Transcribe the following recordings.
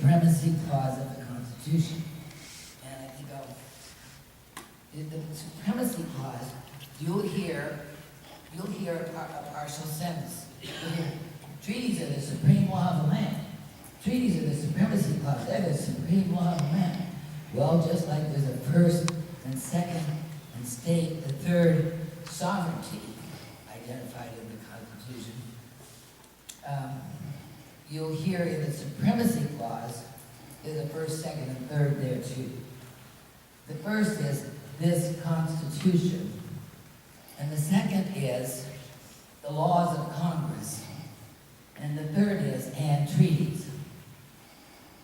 supremacy clause of the Constitution. And I think the supremacy clause, you'll hear a partial sentence. You'll hear, treaties are the supreme law of the land. Treaties are the supremacy clause. They're the supreme law of the land. Well, just like there's a first and second and state, the third sovereignty identified in the Constitution, you'll hear in the supremacy clause, there's a first, second, and third there too. The first is this Constitution, and the second is the laws of Congress, and the third is and treaties.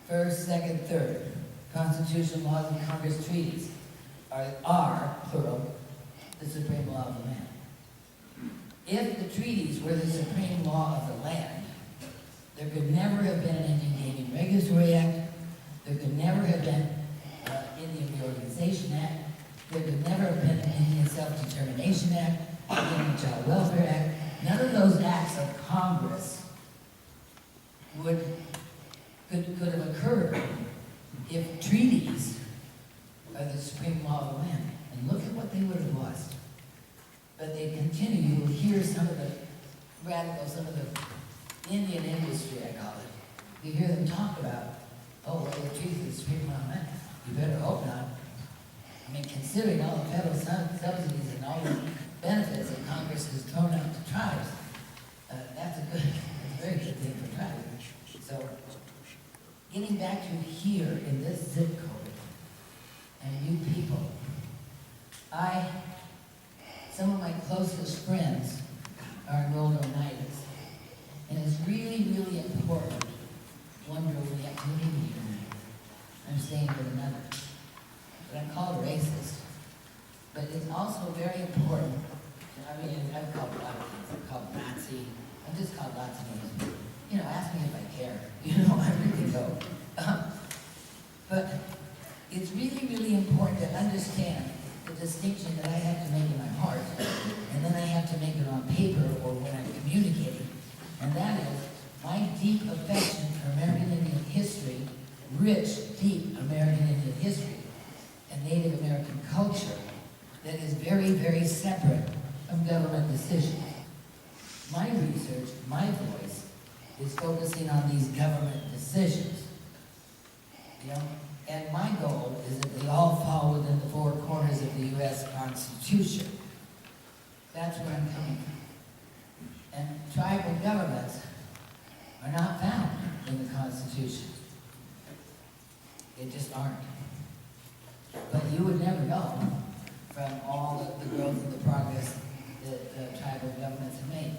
First, second, third. Constitution, laws of Congress, treaties are plural, the supreme law of the land. If the treaties were the supreme law of the land, there could never have been an Indian Gaming Regulatory Act, there could never have been an Indian Reorganization Act, there could never have been an Indian Self-Determination Act, Indian Child Welfare Act. None of those acts of Congress could have occurred if treaties are the supreme law of the land. And look at what they would have lost. But they continue. You will hear some of the radicals, some of the Indian industry, I call it. You hear them talk about, oh, well, the treaties are the supreme law of the land. You better hope not. I mean, considering all the federal subsidies and all the benefits that Congress has thrown out to tribes, that's a very good thing for tribes. So, getting back to here in this zip code, and you people, some of my closest friends are enrolled Oneidas, and it's really, really important. One girl we have to leave here. I'm staying with another. But I'm called racist. But it's also very important. I mean, I'm called a lot of things. I'm called Nazi. I'm just called lots of names. You know, ask me if I care. You know, I really don't. But it's really, really important to understand the distinction that I have to make in my heart, and then I have to make it on paper or when I'm communicating. And that is my deep affection for American Indian history, rich, deep American Indian history, and Native American culture that is very, very separate from government decisions. My research, my voice, is focusing on these government decisions. You know? And my goal is that they all fall within the four corners of the U.S. Constitution. That's where I'm coming from. And tribal governments are not found in the Constitution. They just aren't. But you would never know from all the growth and the progress that tribal governments have made.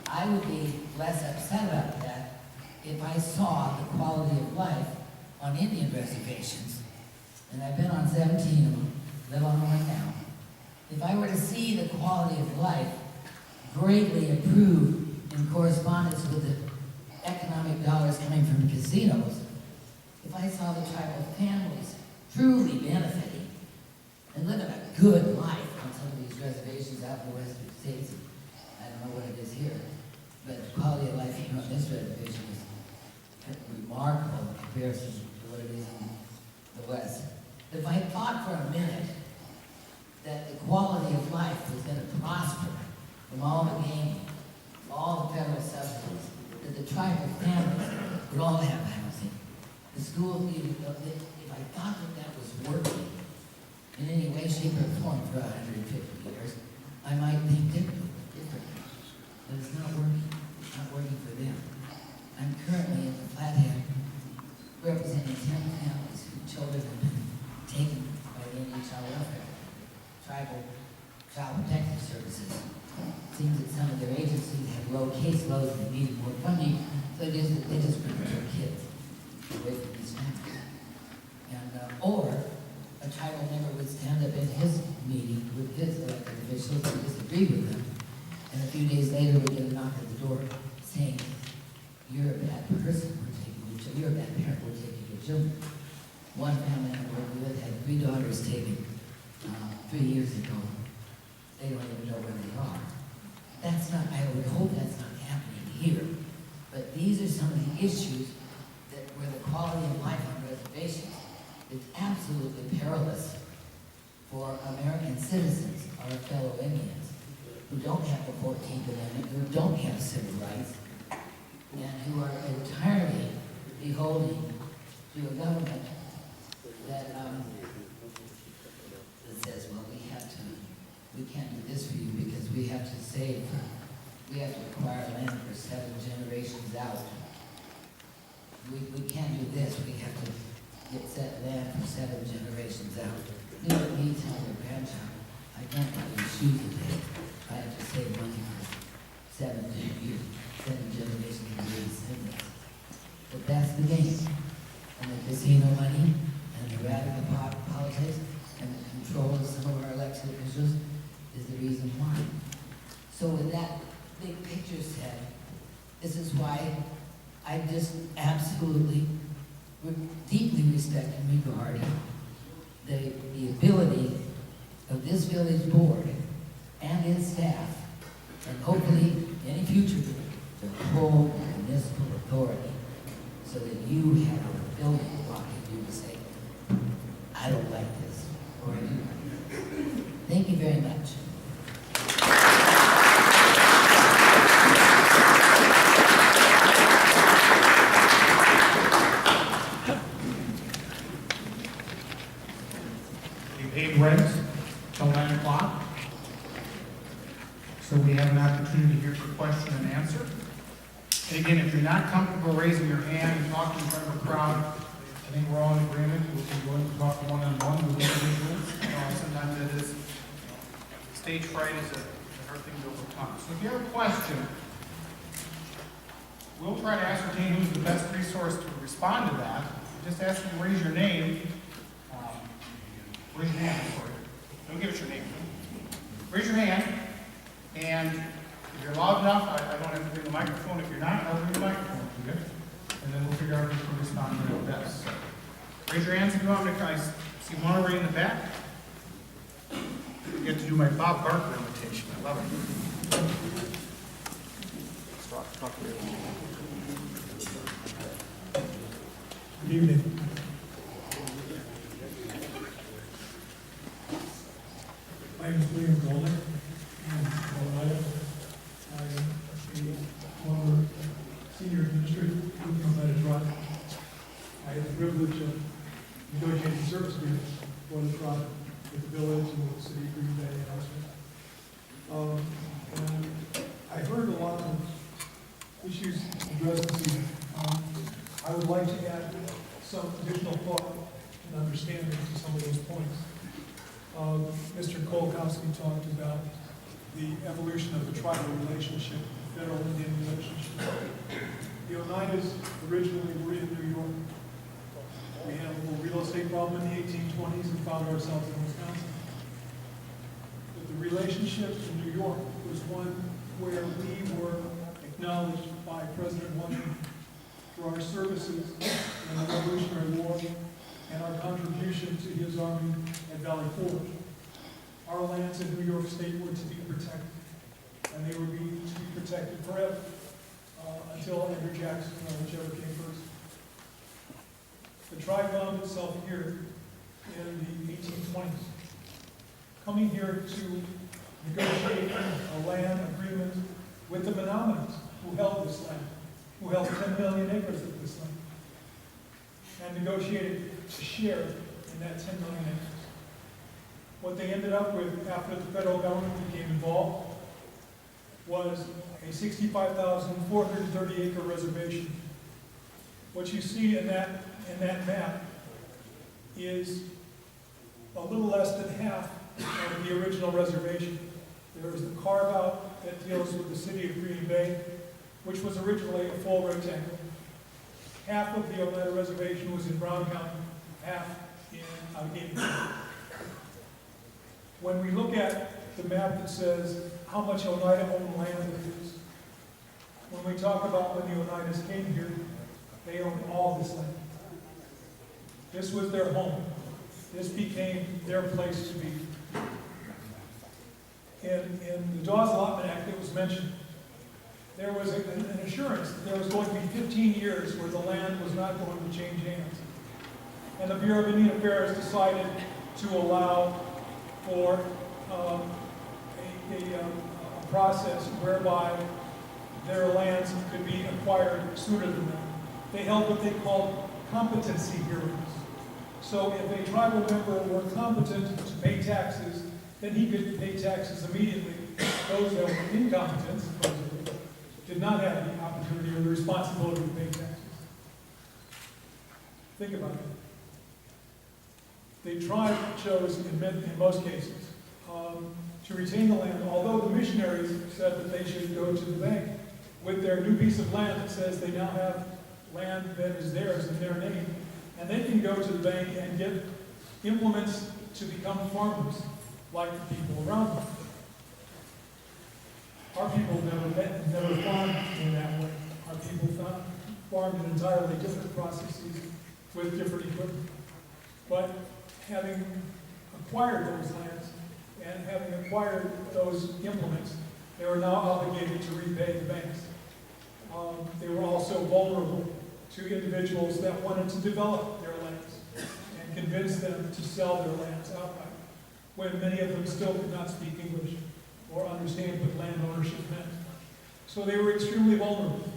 I would be less upset about that if I saw the quality of life on Indian reservations, and I've been on 17 of them, live on one now. If I were to see the quality of life greatly improved in correspondence with the economic dollars coming from casinos, if I saw the tribal families truly benefiting and living a good life on some of these reservations out in the western states, I don't know what it is here, but the quality of life here on this reservation is remarkable in comparison to what it is in the West. If I thought for a minute that the quality of life was going to prosper from all the gaming, all the federal subsidies, that the tribal families would all have housing, the schools, if I thought that was working in any way, shape, or form for 150 years, I might think differently. But it's not working. It's not working for them. I'm currently at the Flathead representing 10 families whose children have been taken by the Indian Child Welfare, tribal child protective services. It seems that some of their agencies have low caseloads and need more funding, so they just bring their kids away from these families. And, or a tribal member would stand up in his meeting with his elected officials and disagree with them, and a few days later we get a knock at the door saying, "You're a bad person, we're taking your children. You're a bad parent, we're taking your children." One family I worked with had 3 daughters taken 3 years ago. They don't even know where they are. That's not, I would hope that's not happening here. But these are some of the issues that where the quality for American citizens, our fellow Indians, who don't have the 14th Amendment, who don't have civil rights, and who are entirely beholden to a government that says, well, we can't do this for you because we have to acquire land for 7 generations out. We can't do this, we have to get set land for 7 generations out. You know, me telling a grandchild, I can't buy you shoes today. I have to save money for 7 generations of your descendants. But that's the game. And the casino money, and the radical politics, and the control of some of our elected officials is the reason why. So with that big picture said, this is why I just absolutely, deeply respect and regard the ability of this village board and its staff, and hopefully any future board, to hold municipal authority so that you have a building block and you can say, I don't like this, or I do like this. Thank you very much. You paid rent till 9 o'clock. So we have an opportunity here for question and answer. And again, if you're not comfortable raising your hand and talking in front of a crowd, I think we're all in agreement. We'll be going to talk one-on-one with individuals. Sometimes it is, stage fright is a hard thing to overcome. So if you have a question, we'll try to ascertain who's the best resource to respond to that. Just ask you to raise your name. Raise your hand, sorry. Don't give us your name. Raise your hand, and if you're loud enough, I don't have to bring the microphone. If you're not, I'll bring the microphone to you. And then we'll figure out who can respond to the best. So, raise your hands if you want me to. I see one right in the back. I get to do my Bob Barker imitation. I love it. Good evening. My name is William Golden. I'm from Ohio. I am a former senior administrator with United Trust. I had the privilege of negotiating service agreements for the project with the village and with the city of Green Bay and elsewhere. And I heard a lot of issues addressed this evening. I would like to add some additional thought and understanding to some of those points. Mr. Kolkowski talked about the evolution of the tribal relationship, the federal-Indian relationship. The Oneidas originally were in New York. We had a little real estate problem in the 1820s and found ourselves in Wisconsin. But the relationship in New York was one where we were acknowledged by President Washington for our services in the Revolutionary War and our contribution to his army at Valley Forge. Our lands in New York State were to be protected, and they would be to be protected forever until Andrew Jackson, or whichever came first. The tribe found itself here in the 1820s, coming here to negotiate a land agreement with the Menominee, who held this land, who held 10 million acres of this land, and negotiated a share in that 10 million acres. What they ended up with after the federal government became involved was a 65,430 acre reservation. What you see in that map is a little less than half of the original reservation. There is the carve out that deals with the city of Green Bay, which was originally a full rectangle. Half of the Oneida Reservation was in Brown County, half in Allegheny County. When we look at the map that says how much Oneida owned land it is, when we talk about when the Oneidas came here, they owned all this land. This was their home. This became their place to be. In the Dawes Allotment Act that was mentioned, there was an assurance that there was going to be 15 years where the land was not going to change hands. And the Bureau of Indian Affairs decided to allow for a process whereby their lands could be acquired sooner than that. They held what they called competency hearings. So if a tribal member were competent to pay taxes, then he could pay taxes immediately. Those that were incompetent, supposedly, did not have the opportunity or the responsibility to pay taxes. Think about it. The tribe chose, in most cases, to retain the land, although the missionaries said that they should go to the bank with their new piece of land that says they now have land that is theirs in their name, and they can go to the bank and get implements to become farmers like the people around them. Our people never farmed in that way. Our people farmed in entirely different processes with different equipment. But having acquired those lands and having acquired those implements, they were now obligated to repay the banks. They were also vulnerable to individuals that wanted to develop their lands and convince them to sell their lands outright, when many of them still could not speak English or understand what land ownership meant. So they were extremely vulnerable.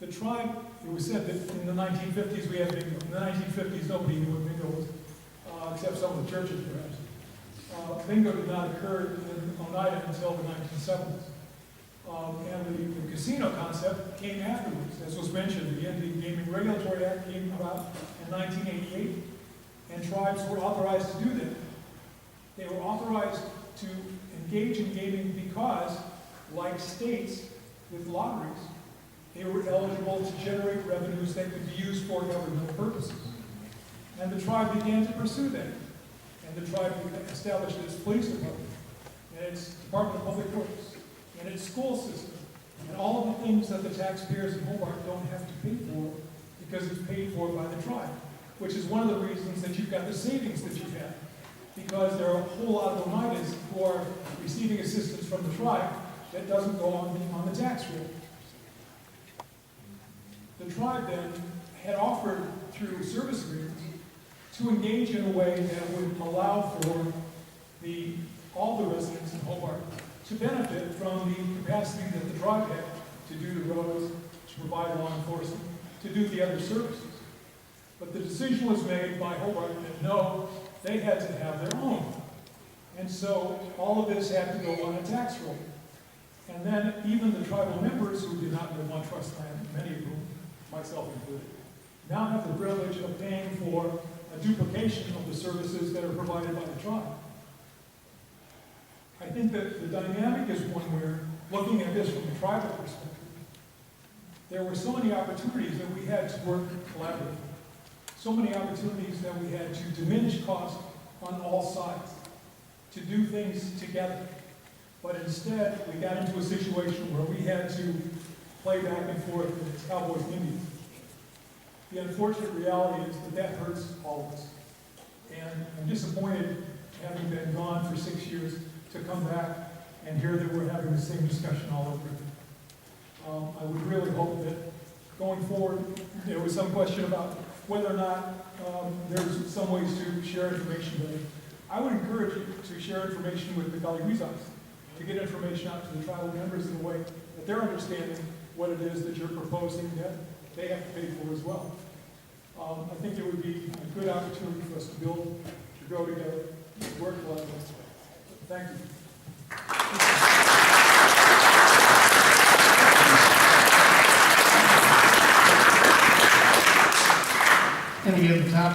The tribe, it was said that in the 1950s we had bingo. In the 1950s nobody knew what bingo was, except some of the churches perhaps. Bingo did not occur in Oneida until the 1970s. And the casino concept came afterwards. As was mentioned, the Indian Gaming Regulatory Act came about in 1988, and tribes were authorized to do that. They were authorized to engage in gaming because, like states with lotteries, they were eligible to generate revenues that could be used for governmental purposes. And the tribe began to pursue that. And the tribe established its police department, and its Department of Public Works, and its school system, and all of the things that the taxpayers in Hobart don't have to pay for because it's paid for by the tribe, which is one of the reasons that you've got the savings that you've had, because there are a whole lot of Oneidas who are receiving assistance from the tribe that doesn't go on the tax roll. The tribe then had offered, through service agreements, to engage in a way that would allow for all the residents in Hobart to benefit from the capacity that the tribe had to do the roads, to provide law enforcement, to do the other services. But the decision was made by Hobart that no, they had to have their own. And so all of this had to go on a tax roll. And then even the tribal members who did not live on trust land, many of whom, myself included, now have the privilege of paying for a duplication of the services that are provided by the tribe. I think that the dynamic is one where, looking at this from a tribal perspective, there were so many opportunities that we had to work collaboratively. So many opportunities that we had to diminish cost on all sides, to do things together. But instead, we got into a situation where we had to play back and forth with cowboys and Indians. The unfortunate reality is that hurts all of us. And I'm disappointed, having been gone for 6 years, to come back and hear that we're having the same discussion all over again. I would really hope that going forward, there was some question about whether or not there's some ways to share information with them. I would encourage you to share information with the Galiwizans, to get information out to the tribal members in a way that they're understanding what it is that you're proposing that they have to pay for as well. I think it would be a good opportunity for us to build, to grow together, to work collaboratively. Thank you. And we have the top